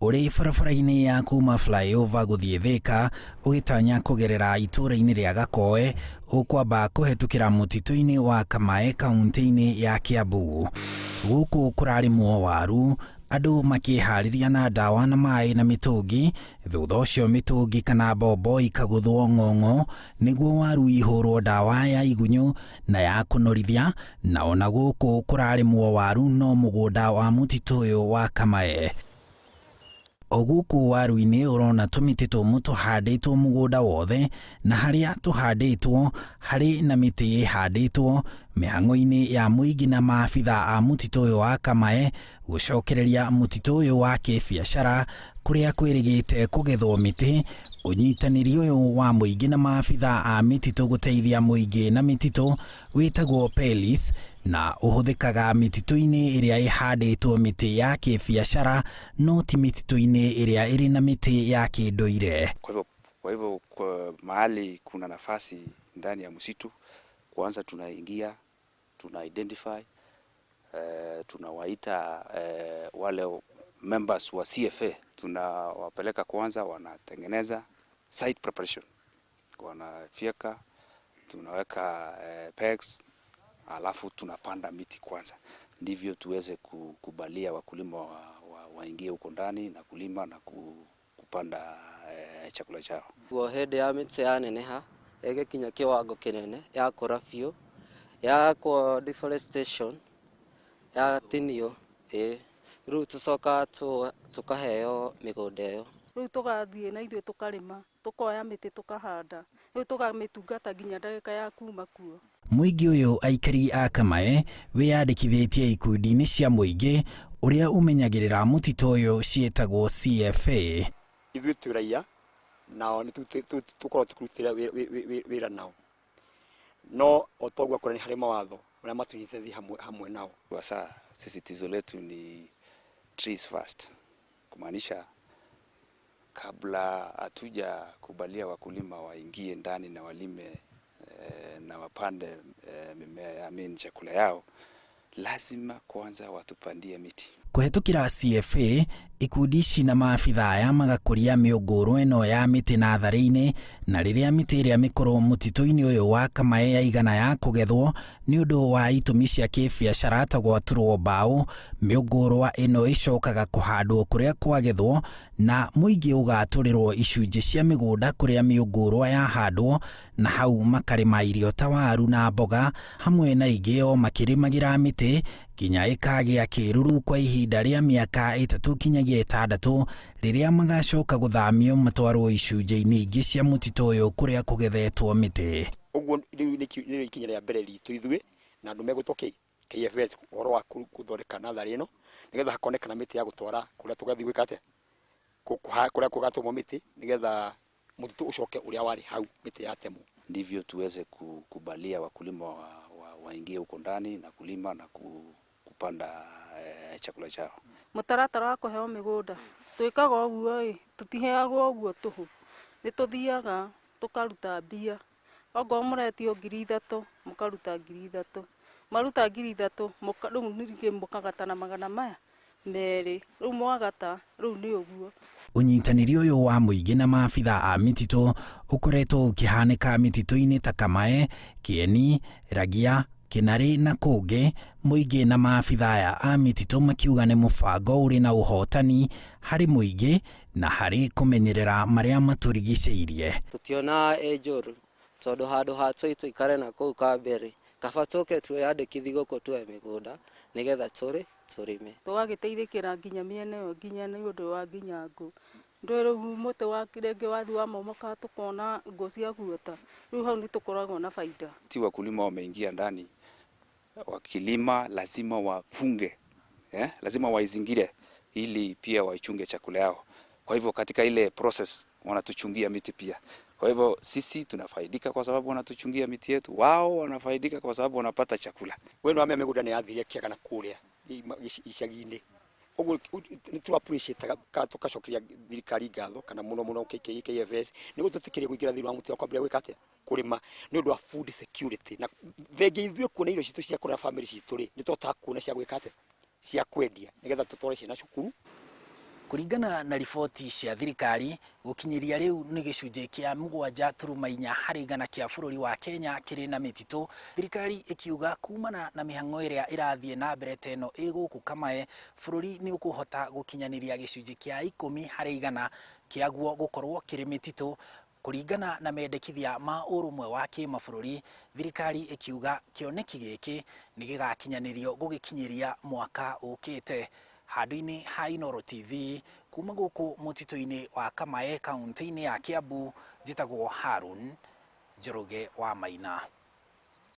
uri barabara-ini ya kuma flyover guthie Thika ugitanya kugerera itura-ini ria Gakoe ukwamba kuhetukira mutito-ini wa Kamae kaunti-ini ya Kiambu. Guku kurarimwo waru, andu makihariria na dawa na mai na mitungi, thutha ucio mitungi kana bombo ikaguthwo ng'ong'o niguo waru ihurwo dawa ya igunyu na ya kunorithia, na ona guku kurarimwo waru no mugunda wa mutito uyu wa Kamae. Oguku waru-ini urona tumiti tumu tuhanditwo mugunda wothe, na haria tuhanditwo hari na miti ihanditwo mihang'o-ini ya muingi na maabitha a mutito uyu wa Kamae gucokereria mutito uyu wa kibiacara kuria kwirigite kugethwo miti. Unyitaniri uyu wa muingi na maabitha a mitito guteithia muingi na mitito witagwo PELIS na uhuthikaga mitito-ini iria ihanditwo miti ya kibiacara no ti mitito-ini iria iri na miti ya kinduire. Kwa hivyo mahali kuna nafasi ndani ya msitu, kwanza tunaingia, tuna identify, tunawaita wale members wa CFA, tunawapeleka kwanza, wanatengeneza site preparation, wanafyeka, tunaweka pegs, alafu tunapanda miti kwanza, ndivyo tuweze kukubalia wakulima waingie huko ndani na kulima na kupanda chakula chao. Guo hende ya miti ya neneha egekinya kiwango kinene ya kura biũ ya kwa deforestation ya tinio riu tucoka tukaheo migunda iyo, riu tugathie na ithuĩ tukarima, tukoya miti tukahanda, riu tugamitungata nginya ndagika ya kuma kuo. Muingi uyu aikari a Kamae wiyandikithitie ikundi-ini cia muingi uria umenyagirira mutito uyu cietagwo CFA. Ithuĩ twi raia nao tukorwo tukurutira wira nao, no otogwa kurani hari mawatho uria matunyitithie hamwe nao. Sasa sisitizo letu ni trees first, kumaanisha kabla hatuja kubalia wakulima waingie ndani na walime na wapande mimea chakula yao, lazima kwanza watupandie miti. Kuhetukira CFA, ikundi ici na maabitha aya magakuria miungurwa ino ya miti nathari-ini, na riria miti iria mikoro mutito-ini uyu wa Kamae yaigana ya kugethwo ni undu wa itumi cia kibiacara ta gwaturwo mbao, miungurwa ino icokaga kuhandwo kuria kwagethwo na muingi ugaturirwo icunji cia migunda kuria miungurwa yahandwo, na hau makarima irio ta waru na mboga hamwe na ingi o makirimagira miti kinya ikagia kiruru kwa ihinda ria miaka 3 kinyagia 6 riria magacoka guthamio matwarwo icunji-ini ingi cia mutito uyu kuria kugethetwo miti. Uguo ni ikinya ria mbere ritu ithuĩ na andu megutoke KFS uhoro wa kuthondeka nathari ino nigetha hakonekana miti ya gutwara kuria tugathi gwikate kuria kugatumwo miti nigetha mutito ucoke uria wari hau miti yatemwo, ndivyo tuweze kukubalia wakulima waingie huko ndani na kulima na kupanda chakula chao. Mutaratara wa kuheo migunda twikaga uguo tutiheagwo uguo tuhu, ni tuthiaga tukaruta mbia, ongo muretio 3,000 mukaruta 3,000, maruta 3,000 riu ningĩ mukagatana magana maya meri, riu mwagata riu ni uguo. Unyitaniri uyu wa muingi na maabitha a mitito ukoretwo ukihanika mitito-ini ta Kamae, Kieni, Ragia, Kinari na kungi. Muingi na maabitha aya a mitito makiuga ni mubango uri na uhotani hari muingi na hari kumenyerera maria maturigicĩirie. Tutiona njũru tondu handu hatũ tuikare na kuu Kambere kaba tuke twiyandĩkithi gũkũ tuoe mĩgũnda nigetha turime, tugagĩteithĩkĩra nginya miena ĩyo nginya nĩ ũndũ wa nginya ngũ ndũrũ mũtĩ wa kĩrenge wathi wa momoka tukona ngũ cia guota, rĩu hau nĩ tukoragwo na faida. Ti wakulima wameingia ndani, wakilima lazima wafunge, lazima waizingire ili pia waichunge chakula yao. Kwa hivyo katika ile process wanatuchungia miti pia. Kwa hivyo sisi tunafaidika kwa sababu wanatuchungia miti yetu, wao wanafaidika kwa sababu wanapata chakula. Wenu amia migunda ni athiria kiaga na kuria icagi-ini, uguo ni tu appreciate ka tukacokeria thirikari ngatho kana muno KFS ni gututikiria kuingira thiru wa muti wa kwambia gwikate kurima ni undu wa food security, na thenge ithuĩ kuona irio citu cia kuria family citu ri ni tota kuona cia gwikate cia kwendia nigetha tutware ciana cukuru Kuringana na riboti cia thirikari, gukinyiria riu ni gicunji kia 7.4 harĩ igana kia bũrũri wa Kenya kiri na mititu. Thirikari ikiuga kumana na mihang'o iria irathie na mbere teno iguku Kamae, bũrũri ni ukuhota gukinyaniria gicunji kia 10 harĩ igana kiaguo gukorwo kiri mititu. Kuringana na mendekithia ma urumwe wa kimabũrũri, thirikari ikiuga kioneki giki ni gigakinyanirio gugikinyiria mwaka ukite. Handũ-inĩ ha Inooro TV, kuma gũkũ mũtitũ-inĩ wa Kamae kaunti-inĩ ya Kiambu, njĩtagwo Harun Njoroge wa Maina.